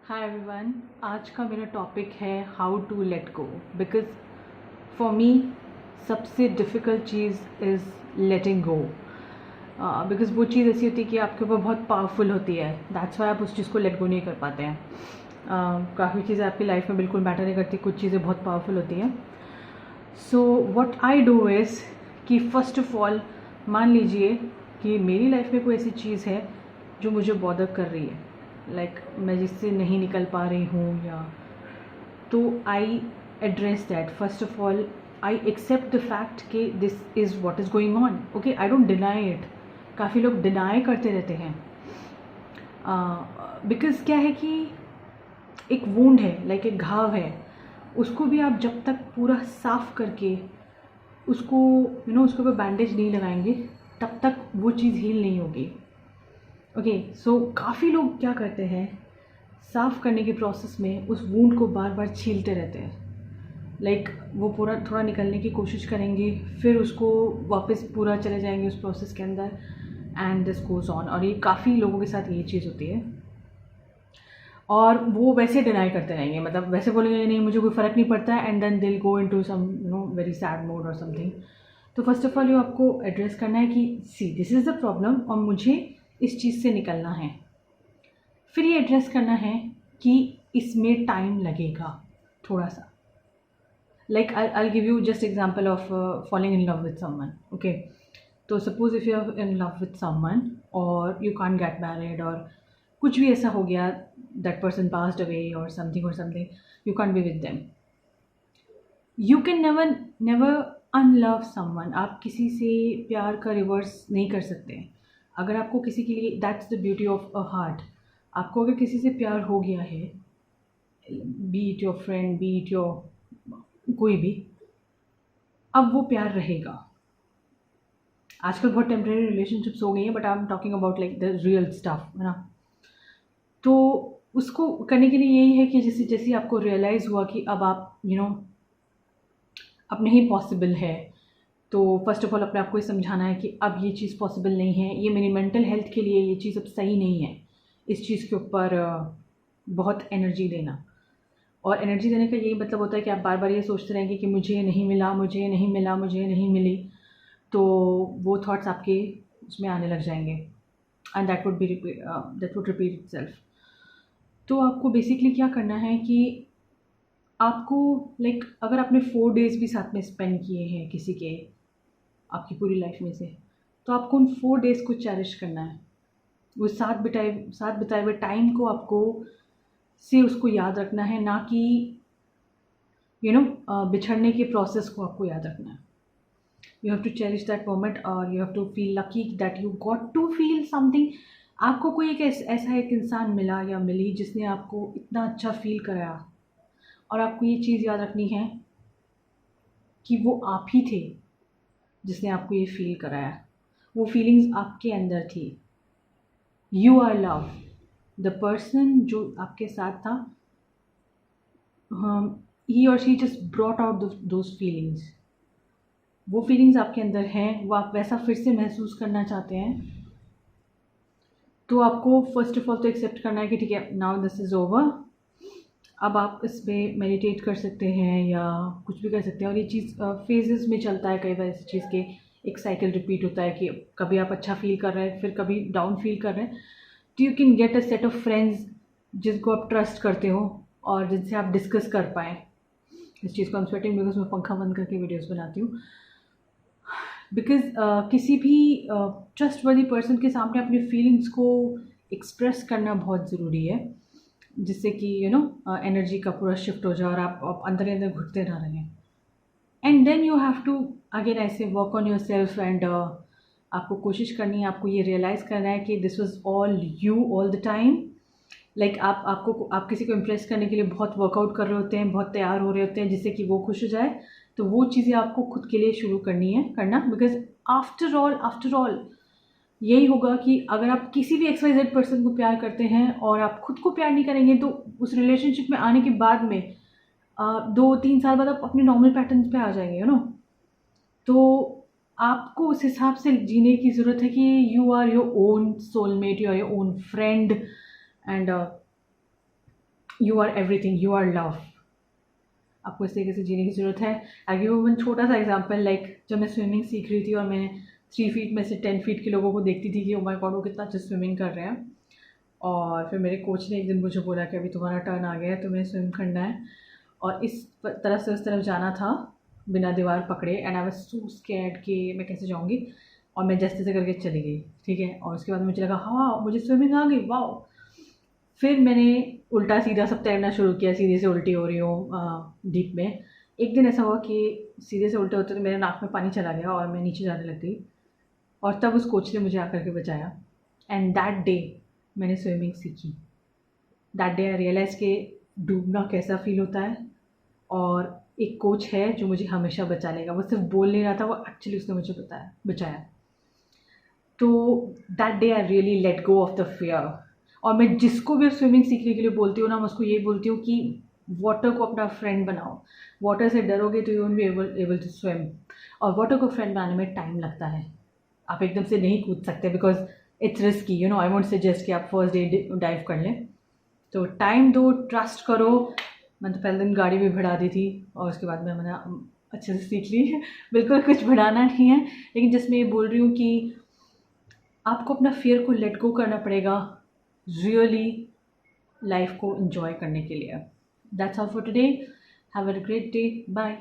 Hi everyone. आज का मेरा टॉपिक है how to let go. Because for me सबसे डिफ़िकल्ट चीज़ इज़ लेटिंग गो। बिकॉज वो चीज़ ऐसी होती है कि आपके ऊपर बहुत पावरफुल होती है। दैट्स वाई आप उस चीज़ को लेट गो नहीं कर पाते हैं। काफ़ी चीज़ें आपकी लाइफ में बिल्कुल मैटर नहीं करती, कुछ चीज़ें बहुत पावरफुल होती हैं। So what I do is कि फ़र्स्ट ऑफ ऑल मान लीजिए कि मेरी लाइफ में कोई ऐसी चीज़ है जो मुझे बॉदर कर रही है, मैं जिससे नहीं निकल पा रही हूँ, या तो I address that. First of all I accept the fact कि this is what is going on. Okay, I don't deny it. काफ़ी लोग डिनाई करते रहते हैं। बिकॉज क्या है कि एक वूंड है, एक घाव है, उसको भी आप जब तक पूरा साफ करके उसको उसके ऊपर बैंडेज नहीं लगाएंगे तब तक वो चीज़ हील नहीं होगी। ओके, सो काफ़ी लोग क्या करते हैं, साफ़ करने के प्रोसेस में उस वूंड को बार बार छीलते रहते हैं। वो पूरा थोड़ा निकलने की कोशिश करेंगे, फिर उसको वापस पूरा चले जाएंगे उस प्रोसेस के अंदर, एंड दिस गोज़ ऑन। और ये काफ़ी लोगों के साथ ये चीज़ होती है। और वो वैसे डिनाई करते रहेंगे, मतलब वैसे बोलेंगे नहीं मुझे कोई फ़र्क नहीं पड़ता है, एंड देन दिल go into some very sad mode और समथिंग। तो फर्स्ट ऑफ ऑल ये आपको एड्रेस करना है कि see this is the problem और मुझे इस चीज़ से निकलना है। फिर ये एड्रेस करना है कि इसमें टाइम लगेगा थोड़ा सा। I'll give you just example of falling in love with someone. Okay, तो suppose if you're in love with someone or you can't get married, और कुछ भी ऐसा हो गया, that person passed away or something, you can't be with them. You can never unlove someone. आप किसी से प्यार का रिवर्स नहीं कर सकते। अगर आपको किसी के लिए, that's the beauty of a heart, आपको अगर किसी से प्यार हो गया है, be it your friend, be it your कोई भी, अब वो प्यार रहेगा। आजकल बहुत टेम्परेरी रिलेशनशिप्स हो गई हैं, but I am talking about the real stuff, है ना। तो उसको करने के लिए यही है कि जैसे जैसे आपको रियलाइज़ हुआ कि अब आप अब नहीं पॉसिबल है, तो फर्स्ट ऑफ ऑल अपने आप को ये समझाना है कि अब ये चीज़ पॉसिबल नहीं है, ये मेरी मेंटल हेल्थ के लिए ये चीज़ अब सही नहीं है। इस चीज़ के ऊपर बहुत एनर्जी देना। और एनर्जी देने का यही मतलब होता है कि आप बार बार ये सोचते रहेंगे कि मुझे नहीं मिला, मुझे नहीं मिला, मुझे नहीं मिली, तो वो थॉट्स आपके उसमें आने लग जाएंगे, and that would repeat itself. तो आपको बेसिकली क्या करना है कि आपको अगर आपने 4 डेज़ भी साथ में स्पेंड किए हैं किसी के आपकी पूरी लाइफ में से, तो आपको उन 4 डेज़ को चेरिश करना है। वो साथ बिताए हुए टाइम को आपको से उसको याद रखना है, ना कि बिछड़ने के प्रोसेस को आपको याद रखना है। You have to cherish that moment, और you have to feel lucky that you got to feel something. आपको कोई एक ऐसा एक इंसान मिला या मिली जिसने आपको इतना अच्छा फील कराया, और आपको ये चीज़ याद रखनी है कि वो आप ही थे जिसने आपको ये फील कराया। वो फीलिंग्स आपके अंदर थी। You are love. The person जो आपके साथ था, ही और she just brought out those feelings. वो फीलिंग्स आपके अंदर हैं, वो आप वैसा फिर से महसूस करना चाहते हैं, तो आपको फर्स्ट ऑफ ऑल तो एक्सेप्ट करना है कि ठीक है, नाउ दिस इज़ ओवर। अब आप इस पर मेडिटेट कर सकते हैं या कुछ भी कर सकते हैं। और ये चीज़ फेजेस में चलता है। कई बार इस चीज़ के एक साइकिल रिपीट होता है कि कभी आप अच्छा फील कर रहे हैं, फिर कभी डाउन फील कर रहे हैं। तो you can get a set of friends जिनको आप ट्रस्ट करते हो और जिनसे आप डिस्कस कर पाएँ इस चीज़ को। आई एम स्वेटिंग बिकॉज मैं पंखा बंद करके वीडियोज़ बनाती हूँ। बिकॉज किसी भी ट्रस्ट वर्दी पर्सन के सामने अपनी फीलिंग्स को एक्सप्रेस करना बहुत ज़रूरी है, जिससे कि एनर्जी का पूरा शिफ्ट हो जाए और आप अंदर ही अंदर घुटते ना रहें। And then you have to again ऐसे work on yourself, and आपको कोशिश करनी है, आपको ये रियलाइज़ करना है कि this was all you all the time. आप किसी को इम्प्रेस करने के लिए बहुत वर्कआउट कर रहे होते हैं, बहुत तैयार हो रहे होते हैं जिससे कि वो खुश हो जाए। तो वो चीज़ें आपको खुद के लिए शुरू करना, बिकॉज आफ्टर ऑल यही होगा कि अगर आप किसी भी XYZ पर्सन को प्यार करते हैं और आप खुद को प्यार नहीं करेंगे, तो उस रिलेशनशिप में आने के बाद में 2-3 साल बाद आप अपने नॉर्मल पैटर्न पे आ जाएंगे, तो आपको उस हिसाब से जीने की ज़रूरत है कि you are your own soulmate, you are your own friend, and you are everything, you are love. आपको इस तरीके से जीने की ज़रूरत है। आई गिव वन छोटा सा एग्जांपल, लाइक जब मैं स्विमिंग सीख रही थी और मैं 3 फीट में से 10 फीट के लोगों को देखती थी कि ओ माय गॉड वो कितना अच्छा स्विमिंग कर रहे हैं, और फिर मेरे कोच ने एक दिन मुझे बोला कि अभी तुम्हारा टर्न आ गया है, तुम्हें स्विम करना है, और इस तरफ से उस तरफ जाना था बिना दीवार पकड़े, and I was so scared कि मैं कैसे जाऊँगी, और मैं जैसे तैसे करके चली गई, ठीक है। और उसके बाद मुझे लगा हाँ मुझे स्विमिंग आ गई, वाओ। फिर मैंने उल्टा सीधा सब तैरना शुरू किया, सीधे से उल्टी हो रही हूँ डीप में। एक दिन ऐसा हुआ कि सीधे से उल्टे होते तो मेरे नाक में पानी चला गया और मैं नीचे जाने लग गई, और तब उस कोच ने मुझे आकर के बचाया, एंड दैट डे मैंने स्विमिंग सीखी। दैट डे आई रियलाइज़ कि डूबना कैसा फ़ील होता है, और एक कोच है जो मुझे हमेशा बचा लेगा। वो सिर्फ बोल नहीं रहा था, वो एक्चुअली उसने मुझे बचाया। तो that day I really let go of the fear. और मैं जिसको भी स्विमिंग सीखने के लिए बोलती हूँ ना, मैं उसको ये बोलती हूँ कि वाटर को अपना फ्रेंड बनाओ। वाटर से डरोगे तो you won't be able to swim, और वाटर को फ्रेंड बनाने में टाइम लगता है। आप एकदम से नहीं कूद सकते because it's risky, you know. I won't suggest कि आप फर्स्ट डे डाइव कर लें। तो टाइम दो, ट्रस्ट करो। मैं तो पहले दिन गाड़ी भी भिड़ा दी थी, और उसके बाद मैंने अच्छे से सीख ली। बिल्कुल कुछ भिड़ाना नहीं है, लेकिन जिसमें ये बोल रही हूँ कि आपको अपना फियर को लेट गो करना पड़ेगा रियली लाइफ को एंजॉय करने के लिए। That's all for today. Have a great day, bye.